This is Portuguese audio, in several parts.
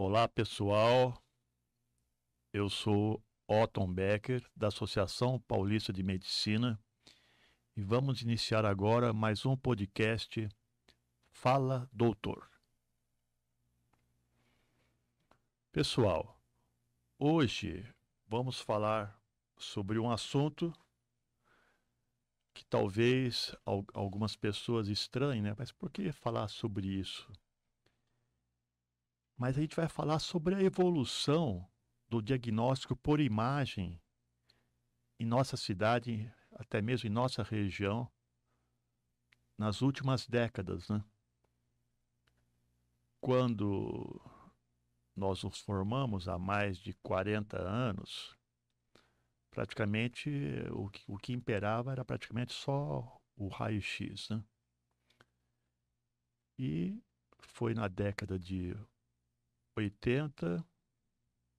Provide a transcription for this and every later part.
Olá, pessoal. Eu sou Otton Becker, da Associação Paulista de Medicina, e vamos iniciar agora mais um podcast Fala Doutor. Pessoal, hoje vamos falar sobre um assunto que talvez algumas pessoas estranhem, né? Mas por que falar sobre isso? Mas a gente vai falar sobre a evolução do diagnóstico por imagem em nossa cidade, até mesmo em nossa região, nas últimas décadas, né? Quando nós nos formamos há mais de 40 anos, praticamente o que imperava era praticamente só o raio-x, né? E foi na década de 80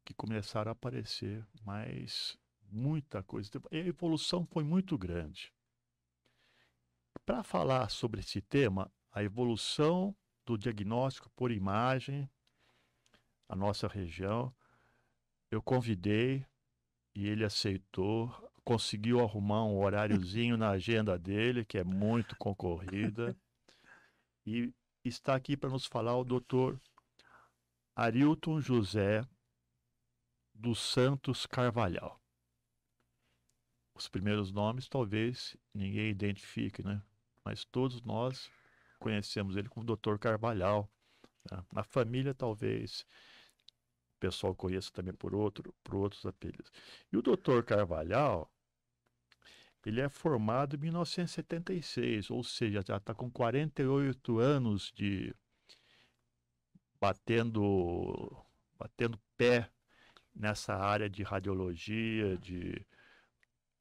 que começaram a aparecer mais muita coisa. A evolução foi muito grande. Para falar sobre esse tema, a evolução do diagnóstico por imagem, a nossa região, eu convidei e ele aceitou, conseguiu arrumar um horáriozinho na agenda dele, que é muito concorrida, e está aqui para nos falar o doutor Arilton José dos Santos Carvalhal. Os primeiros nomes talvez ninguém identifique, né? Mas todos nós conhecemos ele como doutor Carvalhal, né? Na família talvez o pessoal conheça também por outros apelidos. E o doutor Carvalhal, ele é formado em 1976, ou seja, já está com 48 anos de batendo, batendo pé nessa área de radiologia, de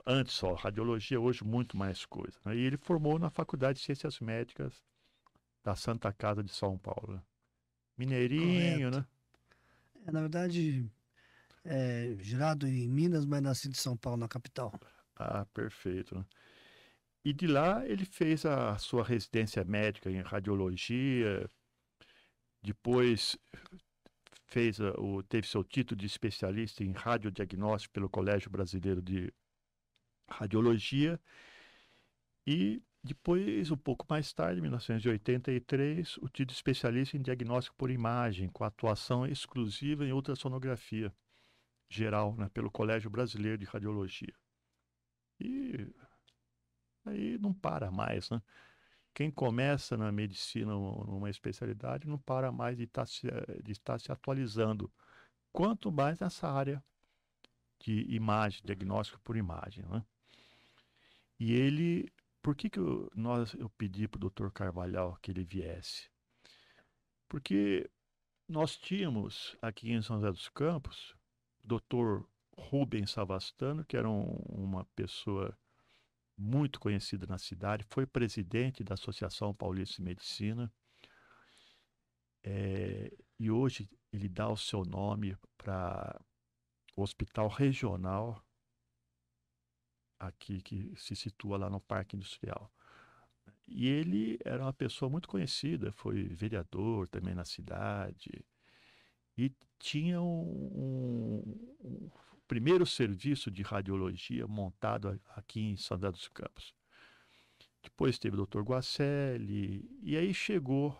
antes só, radiologia hoje muito mais coisa, né? E ele formou na Faculdade de Ciências Médicas da Santa Casa de São Paulo, né? Mineirinho, Correto. né? Na verdade, gerado em Minas, mas nascido em São Paulo, na capital. Ah, perfeito, né? E de lá ele fez a sua residência médica em radiologia, depois teve seu título de especialista em radiodiagnóstico pelo Colégio Brasileiro de Radiologia e depois, um pouco mais tarde, em 1983, o título de especialista em diagnóstico por imagem, com atuação exclusiva em ultrassonografia geral, né, pelo Colégio Brasileiro de Radiologia. E aí não para mais, né? Quem começa na medicina numa especialidade não para mais de estar se atualizando, quanto mais nessa área de imagem, diagnóstico por imagem, né? E ele, por que eu pedi para o Dr. Carvalhal que ele viesse? Porque nós tínhamos aqui em São José dos Campos, Dr. Rubens Savastano, que era uma pessoa muito conhecida na cidade, foi presidente da Associação Paulista de Medicina, e hoje ele dá o seu nome para o Hospital Regional aqui que se situa lá no Parque Industrial. E ele era uma pessoa muito conhecida, foi vereador também na cidade e tinha um primeiro serviço de radiologia montado aqui em São José dos Campos. Depois teve o doutor Guacelli e aí chegou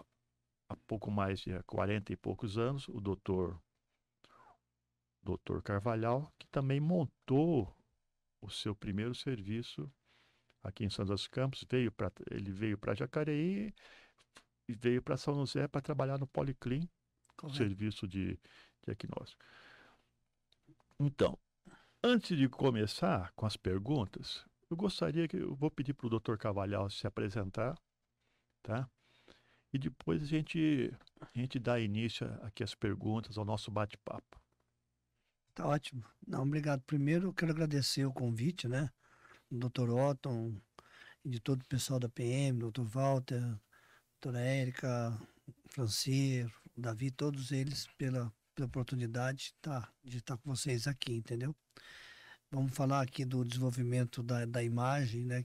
há pouco mais de 40 e poucos anos o doutor Carvalhal, que também montou o seu primeiro serviço aqui em São José dos Campos, ele veio para Jacareí e veio para São José para trabalhar no Policlin, Correto. serviço de diagnóstico. Então, antes de começar com as perguntas, eu vou pedir para o Dr. Carvalhal se apresentar, tá? E depois a gente dá início aqui às perguntas, ao nosso bate-papo. Tá ótimo. Não, obrigado. Primeiro, eu quero agradecer o convite, né? Do Dr. Otton e de todo o pessoal da PM, Dr. Walter, doutora Érica, Francir, o Davi, todos eles pela oportunidade de estar com vocês aqui, entendeu? Vamos falar aqui do desenvolvimento da imagem, né?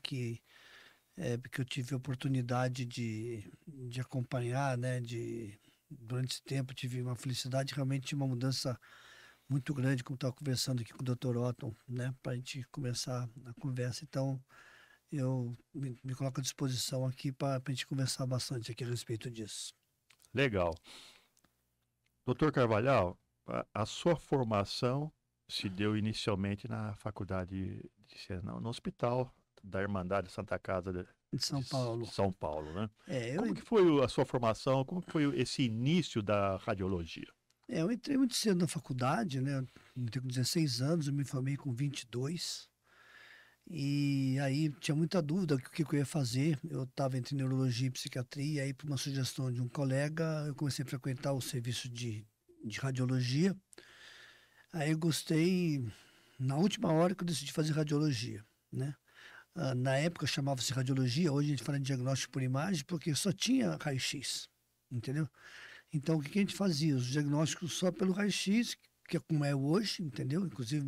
Porque eu tive a oportunidade de acompanhar, né? durante esse tempo tive uma felicidade, realmente uma mudança muito grande, como estava conversando aqui com o Dr. Otton, né, para a gente começar a conversa. Então, eu me coloco à disposição aqui para a gente conversar bastante aqui a respeito disso. Legal. Doutor Carvalhal, a sua formação se deu inicialmente na faculdade no hospital da Irmandade Santa Casa De São Paulo. São Paulo, né? É, Como que foi a sua formação? Como que foi esse início da radiologia? eu entrei muito cedo na faculdade, né? Eu entrei com 16 anos, eu me formei com 22. E aí tinha muita dúvida do que eu ia fazer. Eu estava entre neurologia e psiquiatria, aí por uma sugestão de um colega, eu comecei a frequentar o serviço de radiologia. Aí eu gostei, na última hora que eu decidi fazer radiologia, né? Na época chamava-se radiologia, hoje a gente fala de diagnóstico por imagem, porque só tinha raio-x, entendeu? Então o que a gente fazia? Os diagnósticos só pelo raio-x, que é como é hoje, entendeu? Inclusive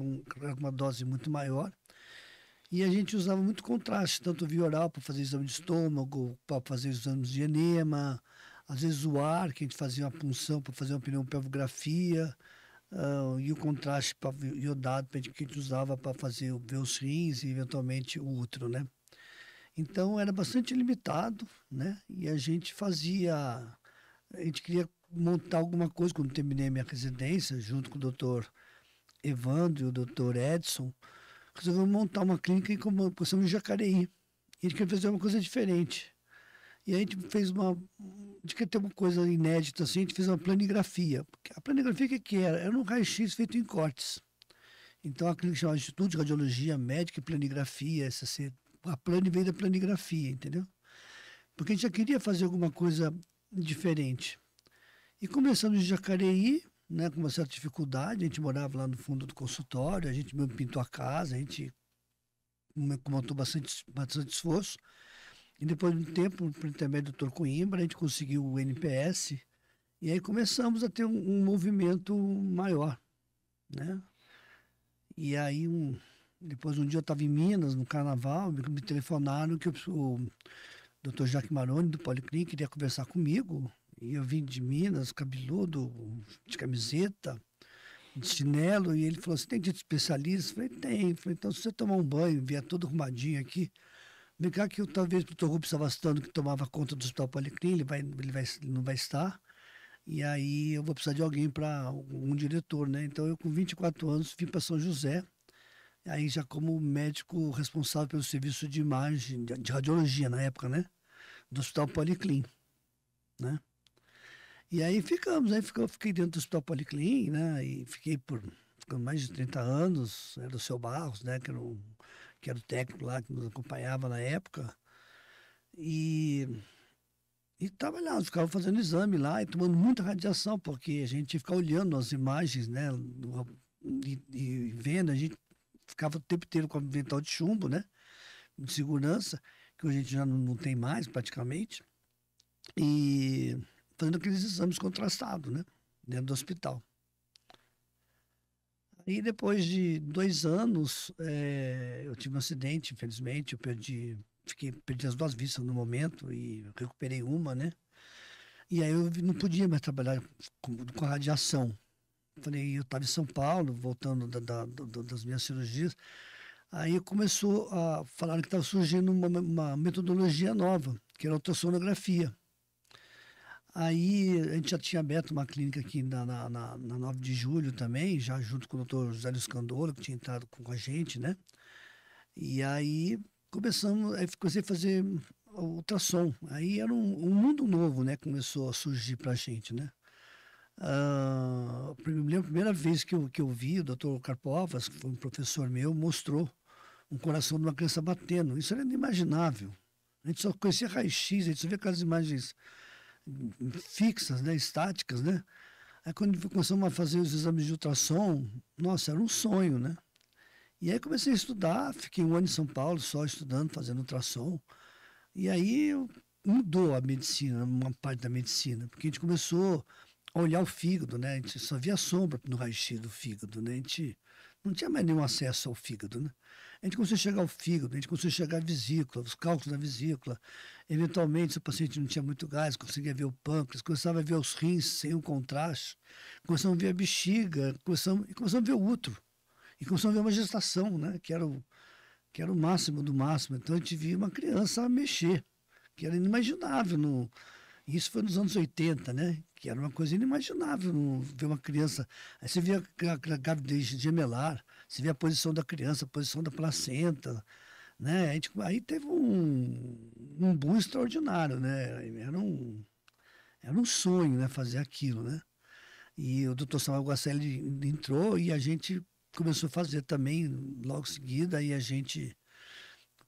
uma dose muito maior. E a gente usava muito contraste, tanto via oral para fazer exame de estômago, para fazer exames de enema, às vezes o ar, que a gente fazia uma punção para fazer uma pneumopelvografia, e o contraste iodado que a gente usava para fazer ver os rins e eventualmente o útero, né? Então era bastante limitado, né? E a gente queria montar alguma coisa quando terminei minha residência, junto com o doutor Evandro e o doutor Edson, resolvemos montar uma clínica em começamos em Jacareí. E a gente queria fazer uma coisa diferente. E a gente fez a gente queria ter uma coisa inédita assim, a gente fez uma planigrafia. A planigrafia o que era? Era um raio-x feito em cortes. Então a clínica chamava Instituto de Radiologia Médica e Planigrafia, a plane veio da planigrafia, entendeu? Porque a gente já queria fazer alguma coisa diferente. E começamos em Jacareí, né, com uma certa dificuldade, a gente morava lá no fundo do consultório, a gente mesmo pintou a casa, a gente montou bastante esforço. E depois de um tempo, por intermédio do Dr. Coimbra, a gente conseguiu o NPS, e aí começamos a ter um movimento maior, né? E aí, depois um dia eu estava em Minas, no Carnaval, me telefonaram que o Dr. Jacques Maroni, do Policlinic, queria conversar comigo. E eu vim de Minas, cabeludo, de camiseta, de chinelo, e ele falou, você tem dito especialista? Eu falei, tem. Eu falei, então se você tomar um banho, vier todo arrumadinho aqui, vem cá que talvez o Dr. Rubens Savastano, que tomava conta do Hospital Policlínico, ele não vai estar, e aí eu vou precisar de alguém para um diretor, né? Então eu com 24 anos vim para São José, aí já como médico responsável pelo serviço de imagem, de radiologia na época, né? Do Hospital Policlínico, né? E aí eu fiquei dentro do Hospital Policlínico, né? E fiquei por mais de 30 anos, era o seu Barros, né? Que era o técnico lá que nos acompanhava na época. E estava lá, ficava fazendo exame lá e tomando muita radiação, porque a gente ia ficar olhando as imagens, né? E vendo, a gente ficava o tempo inteiro com o avental de chumbo, né? De segurança, que hoje a gente já não tem mais praticamente. E fazendo aqueles exames contrastados, né? Dentro do hospital. E depois de 2 anos, eu tive um acidente, infelizmente, eu perdi as 2 vistas no momento e recuperei uma, né? E aí eu não podia mais trabalhar com a radiação. Falei, eu estava em São Paulo, voltando das minhas cirurgias. Aí começou a falar que estava surgindo uma metodologia nova, que era a ultrassonografia. Aí a gente já tinha aberto uma clínica aqui na 9 de julho também, já junto com o doutor José Luiz Candolo, que tinha entrado com a gente, né? E aí comecei a fazer ultrassom. Aí era um mundo novo, né? Começou a surgir pra gente, né? Eu me lembro a primeira vez que eu vi o doutor Carpovas, que foi um professor meu, mostrou um coração de uma criança batendo. Isso era inimaginável. A gente só conhecia raio-x, a gente só via aquelas imagens fixas, né, estáticas, né? Aí quando começamos a fazer os exames de ultrassom, nossa, era um sonho, né? E aí comecei a estudar, fiquei 1 ano em São Paulo só estudando, fazendo ultrassom. E aí mudou a medicina, uma parte da medicina, porque a gente começou a olhar o fígado, né? A gente só via sombra no raio-x do fígado, né? A gente não tinha mais nenhum acesso ao fígado, né? A gente começou a chegar ao fígado, a gente começou a chegar à vesícula, os cálculos da vesícula. Eventualmente, se o paciente não tinha muito gás, conseguia ver o pâncreas, começava a ver os rins sem o contraste, começamos a ver a bexiga, começamos a ver o útero. E começamos a ver uma gestação, né? Que era o máximo do máximo. Então a gente via uma criança mexer, que era inimaginável. Isso foi nos anos 80, né? Que era uma coisa inimaginável ver uma criança. Aí você via a gravidez gemelar, você via a posição da criança, a posição da placenta, né? Aí teve um boom extraordinário, né? Era um sonho, né? Fazer aquilo, né? E o doutor Samuel Guacelli entrou e a gente começou a fazer também logo em seguida. Aí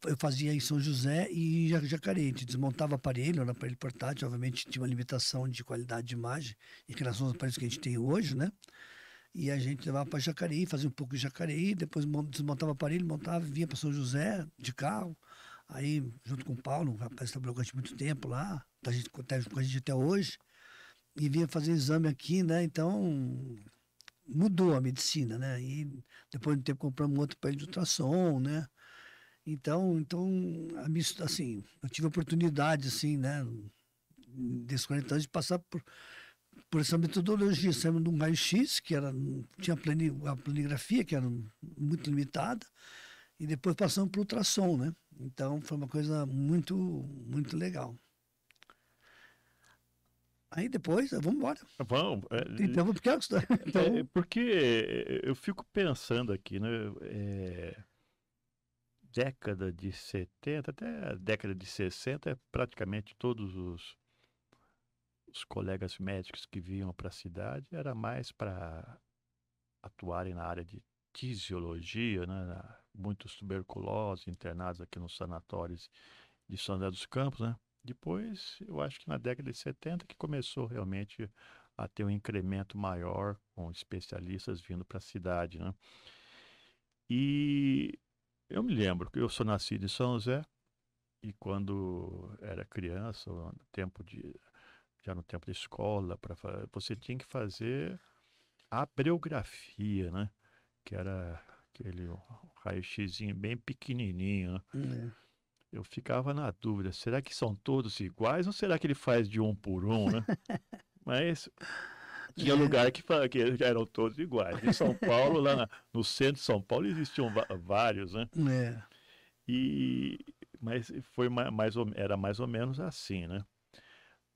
eu fazia em São José e Jacareí. A gente desmontava aparelho, era um aparelho portátil, obviamente tinha uma limitação de qualidade de imagem em relação aos aparelhos que a gente tem hoje, né? E a gente levava para Jacareí, fazia um pouco de Jacareí, depois desmontava o aparelho, montava, vinha para São José de carro. Aí, junto com o Paulo, o rapaz trabalhou com a gente muito tempo lá, tá com a gente até hoje, e vinha fazer exame aqui, né? Então, mudou a medicina, né? E depois de um tempo compramos um outro aparelho de ultrassom, né? Então assim, eu tive a oportunidade, assim, né, desses 40 anos, de passar por essa metodologia, saímos de um raio-x, tinha a planigrafia, que era muito limitada, e depois passamos para o ultrassom, né? Então foi uma coisa muito, muito legal. Aí depois, vamos embora. Vamos. Então, porque então, Porque eu fico pensando aqui, né? Década de 70 até a década de 60, praticamente todos os colegas médicos que vinham para a cidade era mais para atuarem na área de tisiologia, né? Muitos tuberculosos internados aqui nos sanatórios de São José dos Campos, né? Depois, eu acho que na década de 70 que começou realmente a ter um incremento maior com especialistas vindo para a cidade, né? E eu me lembro que eu sou nascido em São José e quando era criança, já no tempo de escola, você tinha que fazer a abreugrafia, né? Que era aquele raio-xzinho bem pequenininho, né? Eu ficava na dúvida, será que são todos iguais ou será que ele faz de um por um, né? Mas tinha lugar que eram todos iguais. Em São Paulo, no centro de São Paulo, existiam vários, né? é, E, mas era mais ou menos assim, né?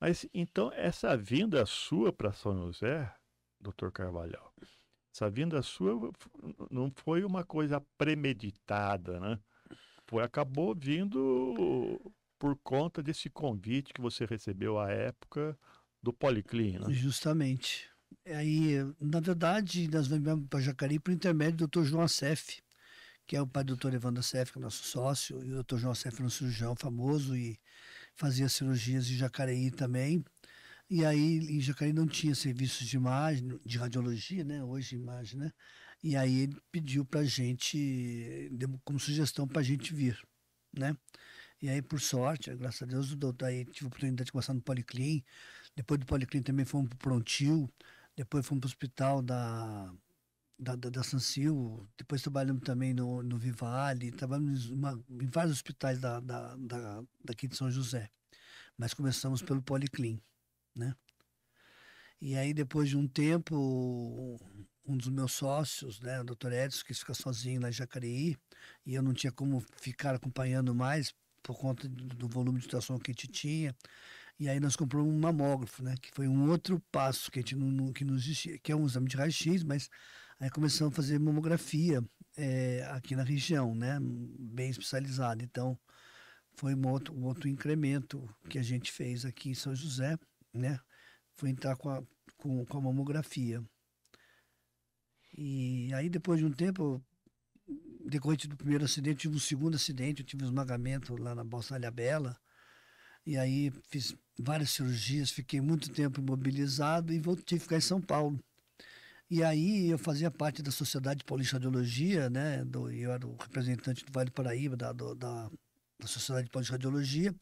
Mas então, essa vinda sua para São José, doutor Carvalhal, essa vinda sua não foi uma coisa premeditada, né? Acabou vindo por conta desse convite que você recebeu à época do Policlin, né? justamente. Aí, na verdade, nós viemos para Jacareí por intermédio do Dr. João Assef, que é o pai do Dr. Evandro Assef, que é nosso sócio, e o Dr. João Assef era um cirurgião famoso e fazia cirurgias em Jacareí também. E aí, em Jacareí não tinha serviços de imagem, de radiologia, né? Hoje, imagem, né? E aí ele pediu pra gente, deu como sugestão pra gente vir, né? E aí, por sorte, graças a Deus, daí tive a oportunidade de começar no Policlin. Depois do Policlin também fomos pro Prontil. Depois fomos pro hospital da Sancil. Depois trabalhamos também no Vivale. Trabalhamos em vários hospitais daqui de São José. Mas começamos pelo Policlin, né? E aí, depois de um tempo, um dos meus sócios, né, o Dr. Edson, quis ficar sozinho lá em Jacareí, e eu não tinha como ficar acompanhando mais por conta do volume de ultrassom que a gente tinha. E aí nós compramos um mamógrafo, né, que foi um outro passo que a gente que não existia, que é um exame de raio-x, mas aí começamos a fazer mamografia aqui na região, né, bem especializada. Então, foi um outro incremento que a gente fez aqui em São José, né? Foi entrar com a mamografia. E aí, depois de um tempo, decorrente do primeiro acidente, tive um segundo acidente, eu tive um esmagamento lá na Balsalha Bela. E aí fiz várias cirurgias, fiquei muito tempo imobilizado e voltei a ficar em São Paulo. E aí eu fazia parte da Sociedade Paulista de Radiologia, né? Eu era o representante do Vale do Paraíba, da Sociedade Paulista de Radiologia.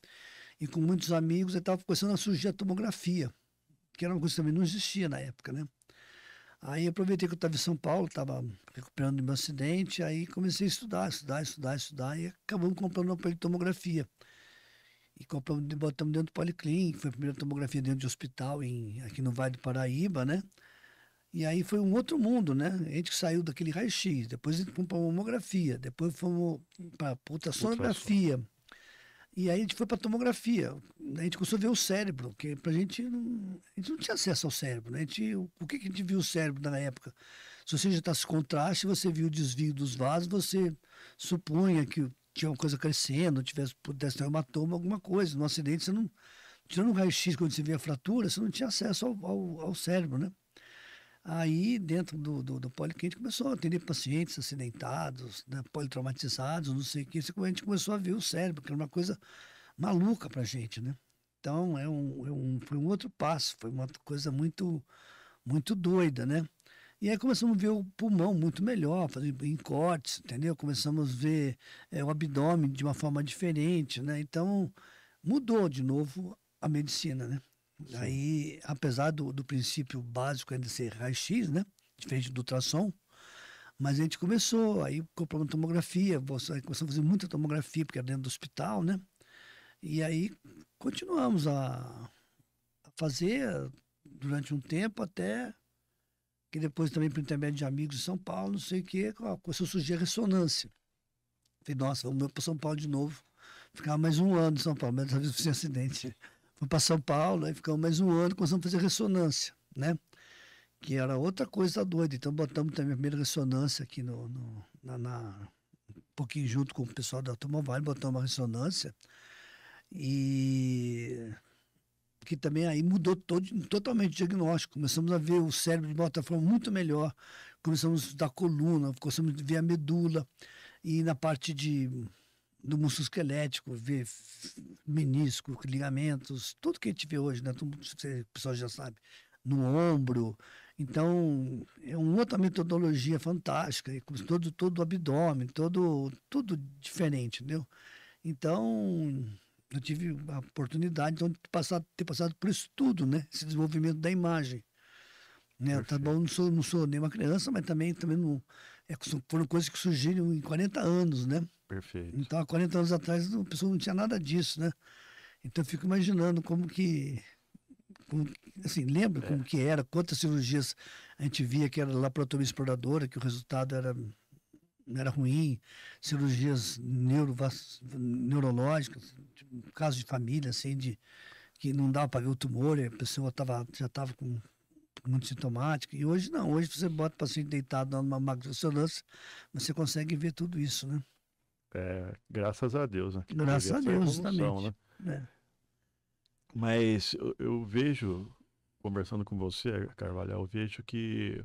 E com muitos amigos, eu estava começando a surgir a tomografia, que era uma coisa que também não existia na época, né? Aí aproveitei que eu estava em São Paulo, estava recuperando do meu acidente, aí comecei a estudar, e acabamos comprando um aparelho de tomografia. E compramos, botamos dentro do Policlínico, foi a primeira tomografia dentro de hospital aqui no Vale do Paraíba, né? E aí foi um outro mundo, né? A gente saiu daquele raio-x, depois a gente foi para mamografia, depois fomos para Ultrassom. ultrassonografia. E aí a gente foi para tomografia. A gente começou a ver o cérebro, porque a gente não tinha acesso ao cérebro, né? O que a gente viu o cérebro na época? Se você já está se contraste, você viu o desvio dos vasos, você supunha que tinha uma coisa crescendo, pudesse ter um hematoma, alguma coisa. No acidente, você não. Tirando o raio-x, quando você via a fratura, você não tinha acesso ao cérebro, né? Aí, dentro do Policlínico, começou a atender pacientes acidentados, né, politraumatizados, não sei o que. A gente começou a ver o cérebro, que era uma coisa maluca pra gente, né? Então, foi um outro passo, foi uma coisa muito, muito doida, né? E aí começamos a ver o pulmão muito melhor, fazer em cortes, entendeu? Começamos a ver o abdômen de uma forma diferente, né? Então, mudou de novo a medicina, né? Sim. Aí, apesar do princípio básico ainda ser raio-x, né? Diferente do ultrassom, mas a gente começou, aí compramos tomografia, aí começamos a fazer muita tomografia, porque era dentro do hospital, né? E aí continuamos a fazer durante um tempo, até que depois também, por intermédio de amigos de São Paulo, não sei o quê, começou a surgir a ressonância. Falei, nossa, vamos para São Paulo de novo. Ficava mais um ano em São Paulo, mas dessa vez sem acidente. Fui para São Paulo, aí ficamos mais um ano, começamos a fazer ressonância, né? Que era outra coisa doida. Então botamos também a primeira ressonância aqui um pouquinho junto com o pessoal da Automobile, botamos uma ressonância e que também aí mudou totalmente o diagnóstico. Começamos a ver o cérebro de uma outra forma muito melhor. Começamos a estudar a coluna, começamos a ver a medula e na parte do músculo esquelético, ver menisco, ligamentos, tudo que a gente vê hoje, né? Tudo, o pessoal já sabe, no ombro. Então, é uma outra metodologia fantástica, e com todo o abdômen, tudo diferente, entendeu? Então, eu tive a oportunidade então, de ter passado por isso tudo, né? Esse desenvolvimento da imagem. Né? Tá bom, Perfeito. não sou nenhuma criança, mas também não, foram coisas que surgiram em 40 anos, né? Perfeito. Então, há 40 anos atrás, a pessoa não tinha nada disso, né? Então, eu fico imaginando assim, lembra É, como que era, quantas cirurgias a gente via que era laparotomia exploradora, que o resultado era ruim, cirurgias neurológicas, tipo, casos de família, assim, que não dava para ver o tumor, e a pessoa já estava com muito sintomática. E hoje não, hoje você bota o paciente deitado numa máquina de ressonância, você consegue ver tudo isso, né? graças a Deus, né, que teve Graças a essa Deus, evolução, justamente. né? Né? Mas eu vejo, conversando com você, Carvalho, eu vejo que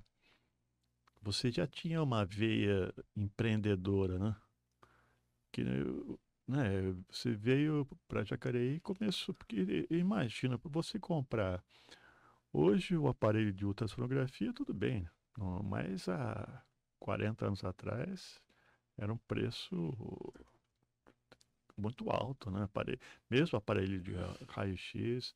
você já tinha uma veia empreendedora, né? Que, né, você veio para Jacareí e começou, porque imagina, para você comprar hoje o aparelho de ultrassonografia, tudo bem, né? Mas há 40 anos atrás era um preço muito alto, né? Mesmo aparelho de raio-x,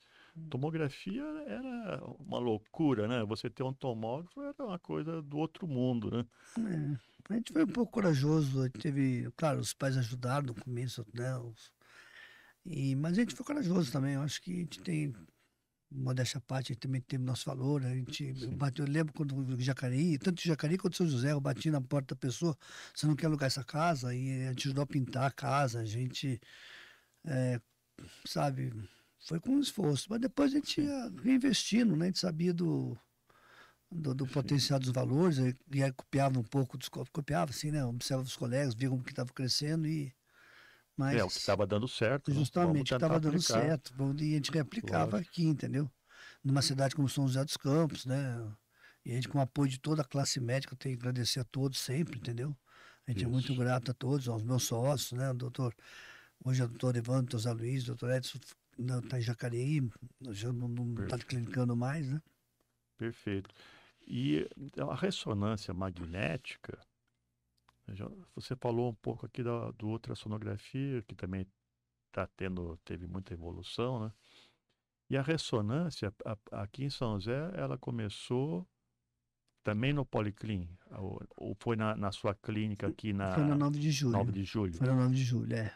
tomografia era uma loucura, né? Você ter um tomógrafo era uma coisa do outro mundo, né? É, a gente foi um pouco corajoso, a gente teve, claro, os pais ajudaram no começo, né? Mas a gente foi corajoso também, eu acho que a gente tem, modéstia à parte, a gente também tem nosso valor, Sim. eu lembro quando eu em Jacareí, tanto em Jacareí quanto em São José, eu bati na porta da pessoa, você não quer alugar essa casa? E a gente ajudou a pintar a casa, a gente, sabe, foi com esforço, mas depois a gente Sim, ia reinvestindo, né? A gente sabia do perfeito. potencial dos valores, e aí copiava um pouco, copiava assim, né? Observava os colegas, via como que estava crescendo, É, o que mas estava dando certo, né? Vamos justamente tentar estava dando aplicar, certo, e a gente replicava lógico. aqui, entendeu? Numa cidade como São José dos Campos, né? E a gente, com o apoio de toda a classe médica, tem que agradecer a todos sempre, entendeu? A gente é muito Isso. grato a todos, aos meus sócios, né? Hoje é o doutor Evandro, doutor Zé Luiz, doutor Edson, está em Jacareí, já não está Perfe- clinicando mais, né? Perfeito. E então, a ressonância magnética, você falou um pouco aqui do ultrassonografia, que também teve muita evolução, né? E a ressonância, aqui em São José, ela começou Também no Policlin? Ou foi na sua clínica aqui Foi na na 9 de 9 julho. de julho? Foi na 9 de julho, é.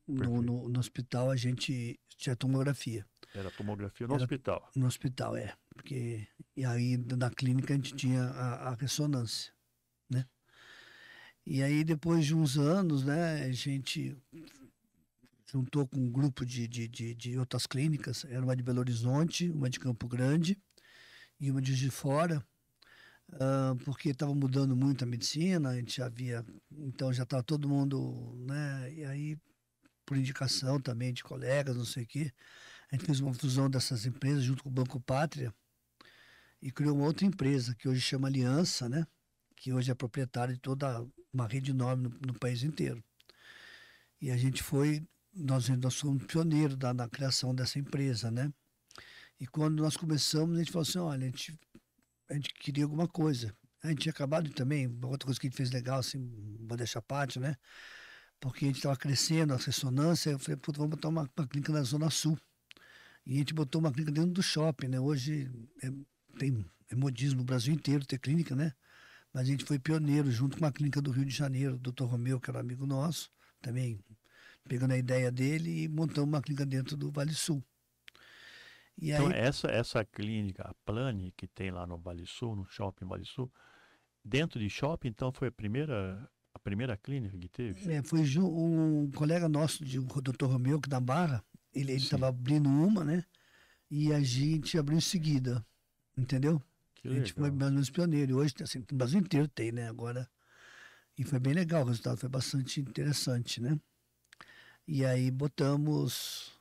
No, Perfeito. no, no hospital a gente tinha tomografia. Era tomografia no Era hospital. no hospital, é. Porque, e aí na clínica a gente tinha a ressonância, né? E aí depois de uns anos, né, a gente juntou com um grupo de outras clínicas. Era uma de Belo Horizonte, uma de Campo Grande e uma de Juiz de Fora. Porque estava mudando muito a medicina, a gente já via, então já estava todo mundo, né? E aí, por indicação também de colegas, não sei o quê, a gente fez uma fusão dessas empresas junto com o Banco Pátria e criou uma outra empresa que hoje chama Aliança, né? Que hoje é proprietária de toda uma rede enorme no país inteiro. E a gente nós fomos pioneiros na criação dessa empresa, né? E quando nós começamos, a gente falou assim, olha, a gente queria alguma coisa. A gente tinha acabado também, uma outra coisa que a gente fez legal, assim, modéstia à parte, né? Porque a gente estava crescendo, a ressonância, eu falei, puta, vamos botar uma clínica na Zona Sul. E a gente botou uma clínica dentro do shopping, né? Hoje é modismo no Brasil inteiro ter clínica, né? Mas a gente foi pioneiro junto com a clínica do Rio de Janeiro, o Dr. Romeu, que era amigo nosso, também pegando a ideia dele e montamos uma clínica dentro do Vale Sul. E Então, aí essa clínica, a Plane, que tem lá no Vale Sul, no shopping Vale Sul, dentro de shopping, então foi a primeira clínica que teve? foi um colega nosso, o Dr. Romeu, que da Barra, ele Sim, estava abrindo uma, né? E a gente abriu em seguida, entendeu? que A gente foi legal. mais ou menos pioneiro. E hoje, assim, o Brasil inteiro tem, né? Agora. E foi bem legal, o resultado foi bastante interessante, né? E aí botamos.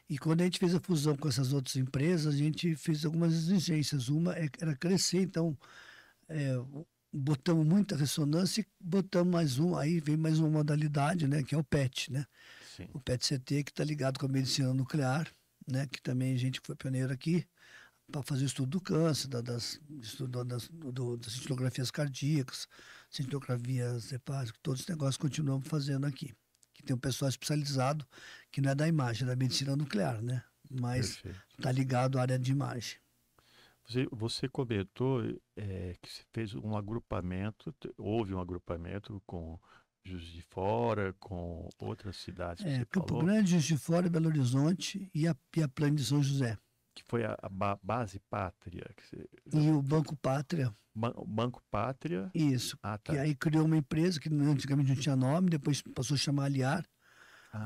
E quando a gente fez a fusão com essas outras empresas, a gente fez algumas exigências. Uma era crescer, então é, botamos muita ressonância e botamos mais um. Aí vem mais uma modalidade, né? Que é o PET, né? Sim, O PET-CT, que está ligado com a medicina nuclear, né? Que também a gente foi pioneiro aqui para fazer o estudo do câncer, estudo das cintilografias cardíacas, cintilografias hepáticas, todos os negócios continuamos fazendo aqui. Que tem um pessoal especializado, que não é da imagem, é da medicina nuclear, né? Mas perfeito. está ligado à área de imagem. Você comentou que você fez um agrupamento, houve um agrupamento com Juiz de Fora, com outras cidades que você Campo falou, Grande, Juiz de Fora, Belo Horizonte e a Plana de São José. que foi a base pátria. E o Banco Pátria, O Banco Pátria. isso. Ah, Que tá. aí criou uma empresa que antigamente não tinha nome, depois passou a chamar Aliar.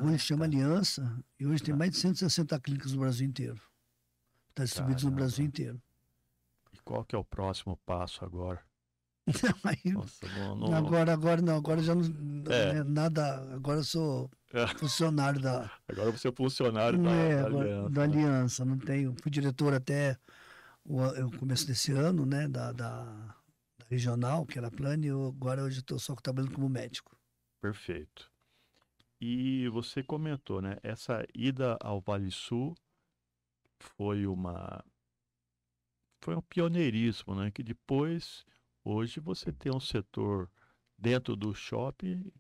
Hoje Ah, chama tá. Aliança e hoje tem Ah, mais de 160 clínicas no Brasil inteiro. Está distribuídos no Brasil caramba. inteiro. E qual que é o próximo passo agora? Aí, Nossa, não. agora não, agora já não, É. né, nada, agora eu sou funcionário Agora você é funcionário da agora, da Aliança, né? Aliança, não tenho, fui diretor até o começo desse ano, né, da regional, que era a Plane, agora hoje estou só trabalhando como médico. Perfeito. E você comentou, né? Essa ida ao Vale Sul foi uma foi um pioneirismo, né? Que depois, hoje, você tem um setor dentro do shopping,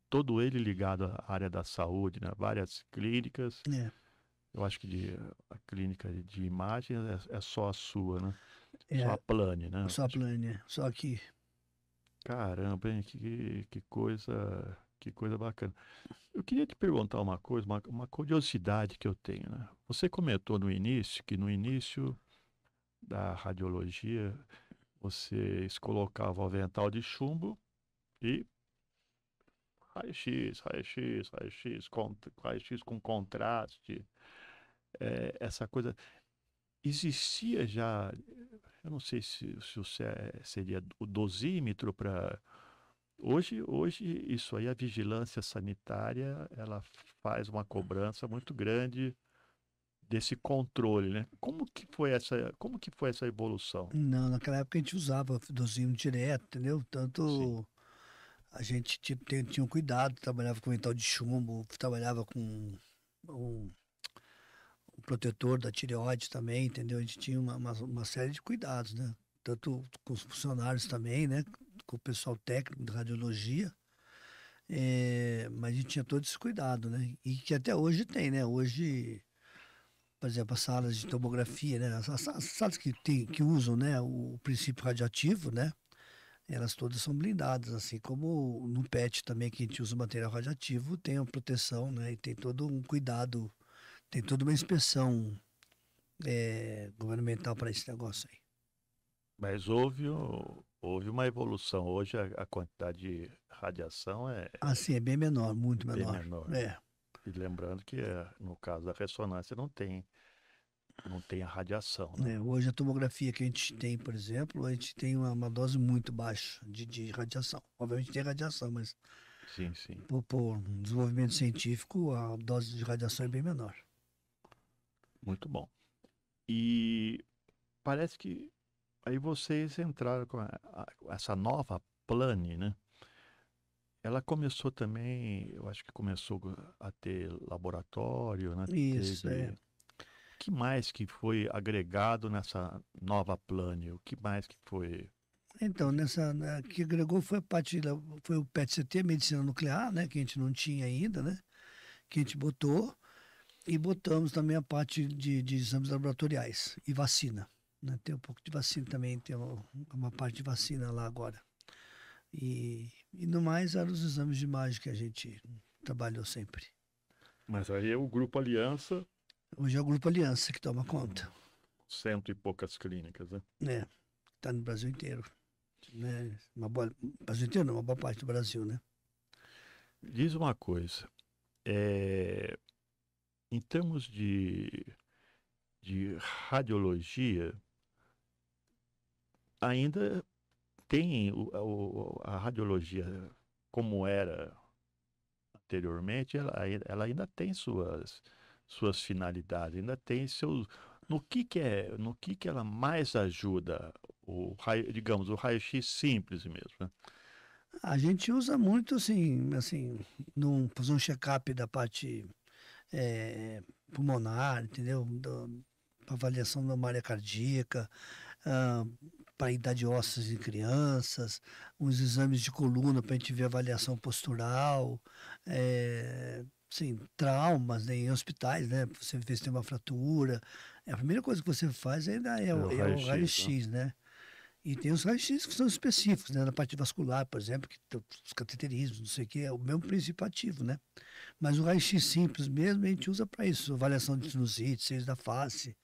todo ele ligado à área da saúde, né? Várias clínicas. É, Eu acho que a clínica de imagem é só a sua, né? Só a é, Plane, né? só a Plane, só que, Caramba, hein? Que coisa bacana. Eu queria te perguntar uma coisa, uma curiosidade que eu tenho, né? Você comentou no início que no início da radiologia vocês colocavam o avental de chumbo e raio-x, raio-x, raio-x, raio-x com contraste, essa coisa. Existia já, eu não sei se seria o dosímetro para. Hoje, isso aí, a vigilância sanitária, ela faz uma cobrança muito grande desse controle, né? Como que foi essa evolução? não, naquela época a gente usava dosímetro direto, entendeu? Sim. Tanto a gente tipo, tinha um cuidado, trabalhava com metal de chumbo, trabalhava com um, um protetor da tireoide também, entendeu? A gente tinha uma série de cuidados, né? Tanto com os funcionários também, né? Com o pessoal técnico de radiologia, mas a gente tinha todo esse cuidado, né? E que até hoje tem, né? Hoje por exemplo, as salas de tomografia, né? As salas que usam, né, o princípio radioativo, né? Elas todas são blindadas, assim como no PET também, que a gente usa material radioativo, tem uma proteção, né? E tem todo um cuidado, tem toda uma inspeção governamental para esse negócio aí. Mas houve uma evolução. Hoje a quantidade de radiação é Assim, é bem menor, muito bem menor. menor. É, E lembrando que no caso da ressonância não tem a radiação, né? hoje a tomografia que a gente tem, por exemplo, a gente tem uma dose muito baixa de radiação. Obviamente tem radiação, mas Sim, sim. por desenvolvimento científico, a dose de radiação é bem menor. Muito bom. E parece que aí vocês entraram com essa nova Plane, né? Ela começou também, eu acho que começou a ter laboratório, né? Isso, Teve. O que mais que foi agregado nessa nova Plane? O que mais que foi? Então, que agregou foi a parte, foi o PET-CT, medicina nuclear, né? Que a gente não tinha ainda, né? Que a gente botou. E botamos também a parte de exames laboratoriais e vacina. Né? Tem um pouco de vacina também, tem uma parte de vacina lá agora. E no mais, eram os exames de imagem que a gente trabalhou sempre. Mas aí é o Grupo Aliança, Hoje é o Grupo Aliança que toma conta. cento e poucas clínicas, né? Né? Está no Brasil inteiro. Né? Brasil inteiro não, uma boa parte do Brasil, né? Diz uma coisa, é, em termos de radiologia, ainda tem a radiologia como era anteriormente, ela ainda tem suas finalidades, ainda tem seus. No que ela mais ajuda, digamos, o raio-x simples mesmo, né? A gente usa muito, assim, fazer um check-up da parte pulmonar, entendeu? Para avaliação da malha cardíaca, ah, para idade óssea em crianças, uns exames de coluna para a gente ver avaliação postural, sim, traumas, né, em hospitais, né? Pra você ver se tem uma fratura. A primeira coisa que você faz ainda é É o, o é o raio-x, né? raio-x, né? E tem os raios-x que são específicos, né? Na parte vascular, por exemplo, que tem os cateterismos, não sei o que, é o mesmo princípio ativo, né? Mas o raio-x simples mesmo a gente usa para isso, avaliação de sinusite, seios da face.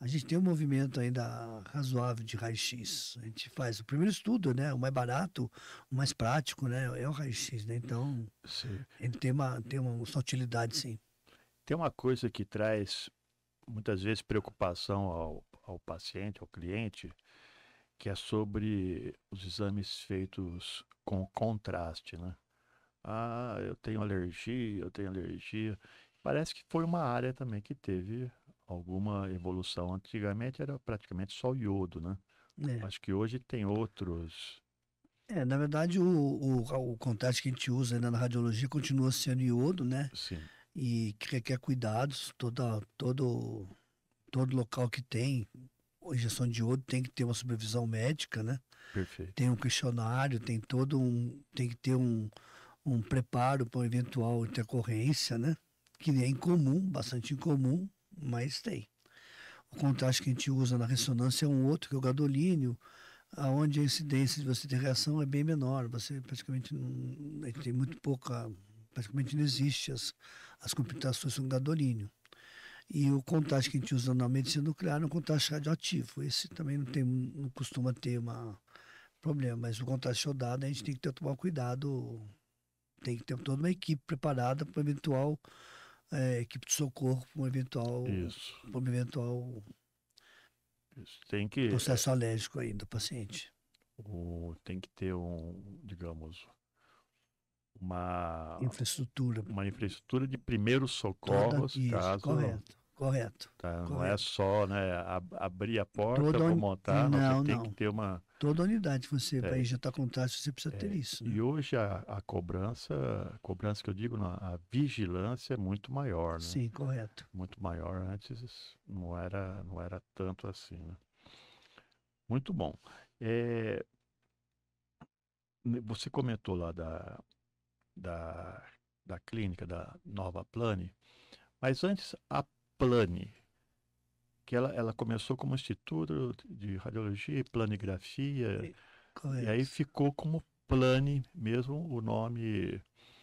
A gente tem um movimento ainda razoável de raio-x. A gente faz o primeiro estudo, né? O mais barato, o mais prático, né? É o raio-x, né? Então, Sim. ele tem uma sua utilidade, sim. Tem uma coisa que traz muitas vezes preocupação ao paciente, ao cliente, que é sobre os exames feitos com contraste, né? Ah, eu tenho alergia. Parece que foi uma área também que teve alguma evolução. Antigamente era praticamente só o iodo, né? É. Acho que hoje tem outros. Na verdade, o contraste que a gente usa ainda na radiologia continua sendo iodo, né? Sim, E que requer cuidados. Todo local que tem injeção de iodo tem que ter uma supervisão médica, né? perfeito. Tem um questionário, tem que ter um preparo para uma eventual intercorrência, né? Que é incomum, bastante incomum, mas tem. O contraste que a gente usa na ressonância é um outro, que é o gadolínio, aonde a incidência de você ter reação é bem menor. Você praticamente não, tem muito pouca, praticamente não existe as complicações com gadolínio. E o contraste que a gente usa na medicina nuclear é um contraste radioativo. Esse também não costuma ter uma problema, mas o contraste iodado a gente tem que tomar cuidado, tem que ter toda uma equipe preparada para eventual equipe de socorro Isso, para um eventual isso. Tem que, processo alérgico aí do paciente. tem que ter digamos, uma, Infraestrutura uma infraestrutura de primeiros toda socorros, isso, caso. correto, Tá? Não é correto. só, né, abrir a porta, Toda vou uni- montar, não, você não, tem que não. ter uma. Toda unidade que você vai É, injetar contraste, você precisa ter isso, né? e hoje a cobrança que eu digo, não, a vigilância é muito maior, né? Sim, correto. Muito maior. Antes não era tanto assim, né? Muito bom. É, você comentou lá da clínica da Nova Plane, mas antes a Plane. que ela começou como Instituto de Radiologia e Planigrafia, e aí Correto. ficou como Plani mesmo o nome.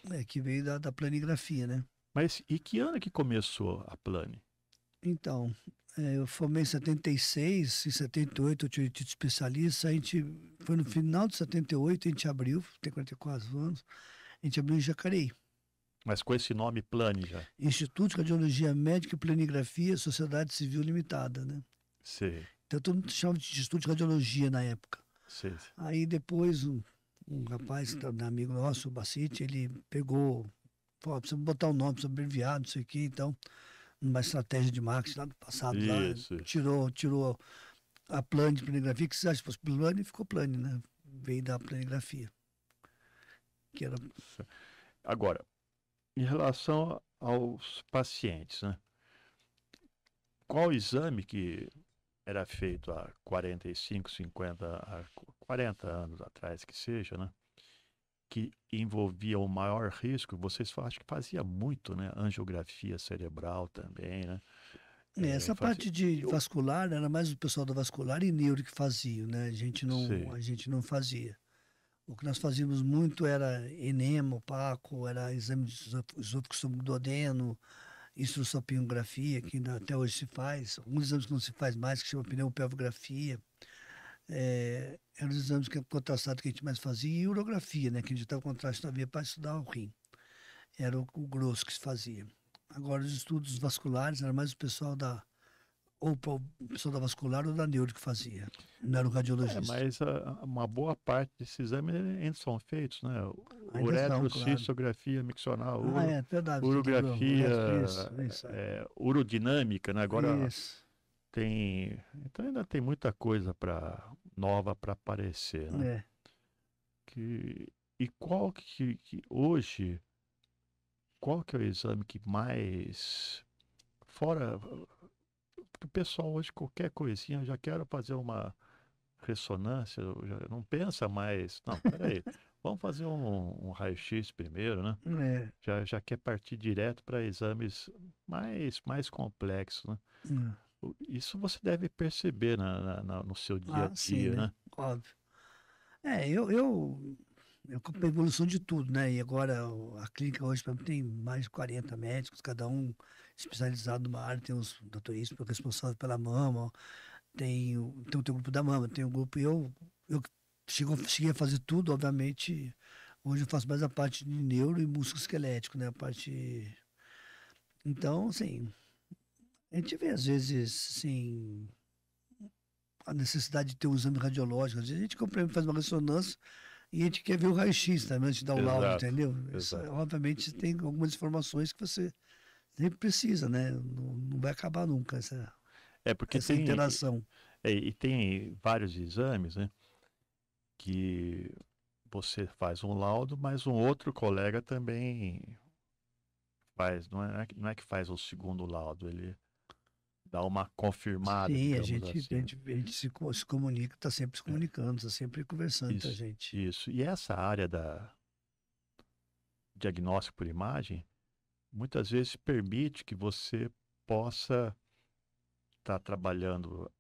É que veio da planigrafia, né? Mas e que ano que começou a Plani? Então, eu formei em 76, em 78 eu tive título especialista, a gente, foi no final de 78, a gente abriu, tem 44 anos, a gente abriu em Jacareí. Mas com esse nome Plani já. Instituto de Radiologia Médica e Planigrafia, Sociedade Civil Limitada, né? Sei, Então todo mundo chamava de Instituto de Radiologia na época. sei. Aí depois um rapaz, que era amigo nosso, o Bacite, ele pegou, falou, precisa botar o nome, precisa abreviar, não sei o quê, então, numa estratégia de marketing lá do passado, lá, Isso. tirou a plane de planigrafia, que se acha que fosse plane, ficou plane, né? Veio da planigrafia, que era... Agora, em relação aos pacientes, né? Qual exame que era feito há 45, 50, há 40 anos atrás que seja, né? Que envolvia o maior risco, vocês acho que fazia muito, né? Angiografia cerebral também, né? Essa Fazia... parte de vascular era mais o pessoal da vascular e neuro que fazia, né? Sei, A gente não fazia. O que nós fazíamos muito era enema opaco, era exame de isótopo do duodeno, histrossalpingografia, que ainda até hoje se faz. Alguns exames que não se faz mais, que chama pneumopelvografia. Eram os exames que contrastados que a gente mais fazia, e urografia, né? Que a gente estava contraste na veia para estudar o rim. Era o grosso que se fazia. Agora, os estudos vasculares era mais o pessoal o pessoal da vascular ou da neuro que fazia. Não era o radiologista. mas uma boa parte desses exames ainda são feitos, né? Ainda são, claro. Uretrocistografia miccional, Ah, é verdade, você lembrou. O urografia, resto, isso. urodinâmica, né? Agora Isso. tem, então ainda tem muita coisa nova para aparecer, né? É. Que, e qual que hoje, qual que é o exame que mais, fora, porque o pessoal hoje qualquer coisinha já quer fazer uma ressonância, já não pensa mais, não, peraí, vamos fazer um raio-x primeiro, né? É. Já quer partir direto para exames mais complexos, né? Hum. Isso você deve perceber no seu dia a Ah, sim, dia, né? né? Óbvio. Eu com a evolução de tudo, né? E agora a clínica hoje, por exemplo, tem mais de 40 médicos, cada um especializado numa área. Tem os doutoristas responsáveis pela mama, tem o grupo da mama, tem o grupo. Eu cheguei a fazer tudo, obviamente. Hoje eu faço mais a parte de neuro e músculo esquelético, né? A parte. Então, assim, a gente vê às vezes, assim, a necessidade de ter um exame radiológico. Às vezes a gente compra, faz uma ressonância e a gente quer ver o raio-x também antes de dar o laudo, Exato, entendeu? Isso, exato. obviamente tem algumas informações que você sempre precisa, né? Não vai acabar nunca É porque essa tem, interação. e tem vários exames, né? Que você faz um laudo, mas um outro colega também faz, não é que faz o segundo laudo, ele dá uma confirmada, Sim, digamos assim. a gente se comunica, está sempre se É, comunicando, está sempre conversando entre a isso, gente. isso. E essa área da diagnóstico por imagem, muitas vezes permite que você possa estar trabalhando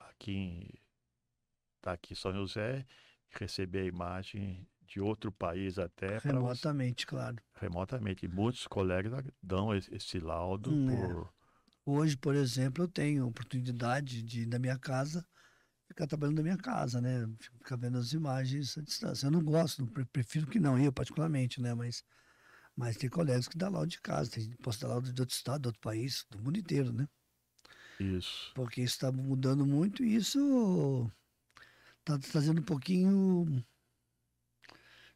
tá aqui em São José, receber a imagem de outro país até para você Remotamente, claro. remotamente. E muitos colegas dão esse laudo É. por. Hoje, por exemplo, eu tenho a oportunidade de, na minha casa, ficar trabalhando na minha casa, né? Ficar vendo as imagens à distância. Eu não gosto, prefiro que não, eu particularmente, né? Mas tem colegas que dão laudo de casa, posso dar laudo de outro estado, de outro país, do mundo inteiro, né? Isso. Porque isso está mudando muito e isso está trazendo um pouquinho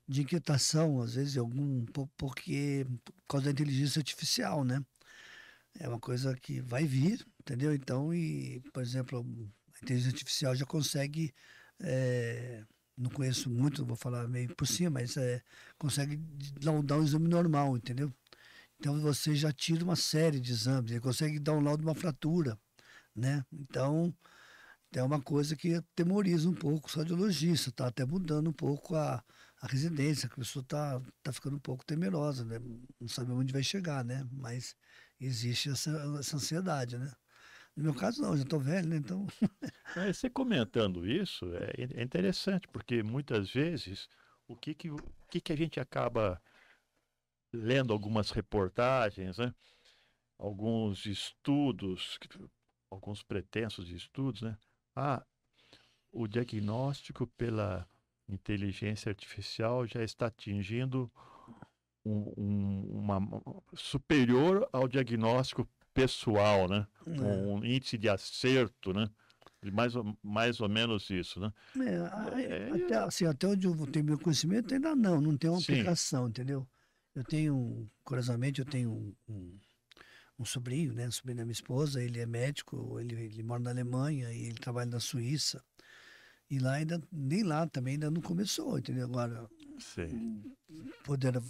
de inquietação, às vezes, porque por causa da inteligência artificial, né? É uma coisa que vai vir, entendeu? Então, por exemplo, a inteligência artificial já consegue, não conheço muito, vou falar meio por cima, mas consegue dar um exame normal, entendeu? Então você já tira uma série de exames, ele consegue dar um laudo de uma fratura, né? Então, é uma coisa que atemoriza um pouco o radiologista, está até mudando um pouco a residência, que a pessoa tá ficando um pouco temerosa, né? Não sabe onde vai chegar, né? Mas existe essa ansiedade, né? No meu caso, não, eu já estou velho, né? Então, Você comentando isso é interessante, porque muitas vezes o que a gente acaba lendo algumas reportagens, né? Alguns estudos, alguns pretensos estudos, né? Ah, o diagnóstico pela inteligência artificial já está atingindo uma superior ao diagnóstico pessoal, né? é, Um índice de acerto, né? Mais ou menos isso, né? até, assim, até onde eu tenho meu conhecimento, ainda não tem uma Sim, aplicação, entendeu? Eu tenho, curiosamente, eu tenho um sobrinho, né? Um sobrinho da minha esposa, ele é médico, ele mora na Alemanha e ele trabalha na Suíça. E lá ainda, nem lá também ainda não começou, entendeu? Agora, sei. poder,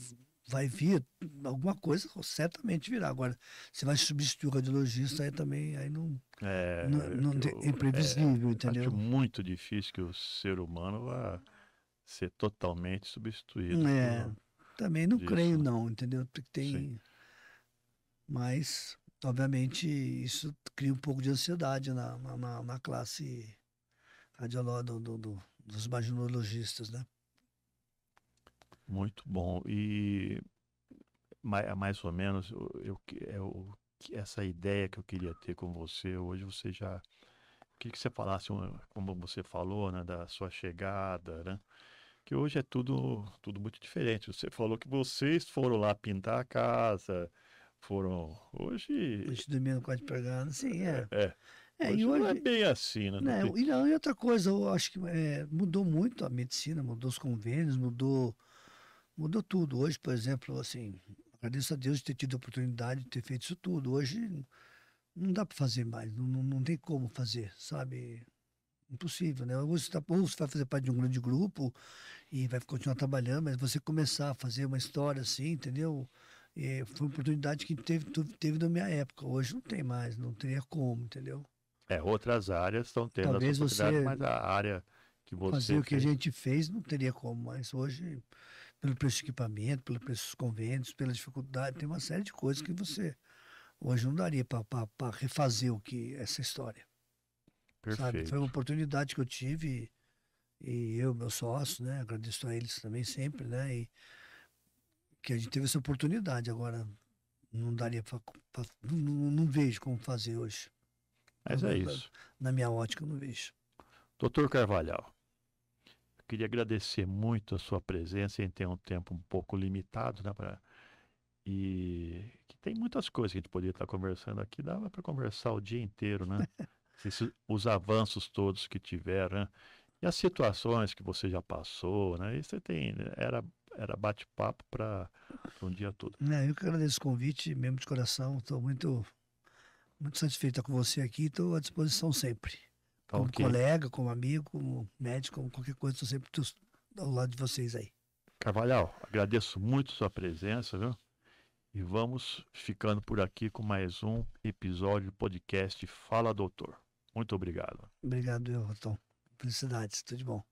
vai vir alguma coisa, certamente virá. Agora, você vai substituir o radiologista, aí também, aí é imprevisível, Acho entendeu? muito difícil que o ser humano vá ser totalmente substituído É, também não creio disso, né? não, entendeu? Porque Sim, mas, obviamente, isso cria um pouco de ansiedade na classe dos imaginologistas, né? muito bom. E mais ou menos essa ideia que eu queria ter com você hoje, você já queria que você falasse, como você falou, né, da sua chegada, né? Que hoje é tudo muito diferente. Você falou que vocês foram lá pintar a casa, foram. A Hoje, gente dormia no quarto de pregado, sim, é. é, E hoje não é hoje, bem assim, né? Não né, tem, e, não, e outra coisa, eu acho que mudou muito a medicina, mudou os convênios, mudou tudo. Hoje, por exemplo, assim, agradeço a Deus de ter tido a oportunidade de ter feito isso tudo. Hoje não dá para fazer mais, não tem como fazer, sabe? Impossível, né? Ou você vai fazer parte de um grande grupo e vai continuar trabalhando, mas você começar a fazer uma história assim, entendeu? Foi uma oportunidade que teve na minha época. Hoje não tem mais, não teria como, entendeu? outras áreas estão tendo essa Talvez oportunidade, você mas a área que fazer você o que a fez, gente fez não teria como, mas hoje, pelo preço de equipamento, pelo preço dos convênios, pela dificuldade, tem uma série de coisas que você hoje não daria para refazer essa história, sabe? Foi uma perfeito. oportunidade que eu tive e eu, meu sócio, né? Agradeço a eles também sempre, né? E que a gente teve essa oportunidade. Agora, não daria para. Não vejo como fazer hoje. Pelo Mas é menos isso. na minha ótica, eu não vejo. Doutor Carvalhal, eu queria agradecer muito a sua presença em ter um tempo um pouco limitado, né? E que tem muitas coisas que a gente poderia estar conversando aqui, dava para conversar o dia inteiro, né? Os avanços todos que tiveram, né? E as situações que você já passou, né? E você tem, era bate-papo para um dia todo. Né, eu que agradeço o convite, mesmo de coração. Estou muito satisfeita com você aqui. Estou à disposição sempre. Tá Como ok. colega, como amigo, como médico, como qualquer coisa, estou sempre ao lado de vocês aí. Carvalhal, agradeço muito sua presença, viu? E vamos ficando por aqui com mais um episódio do podcast Fala Doutor. Muito obrigado. Obrigado, Elton. Felicidades, tudo de bom.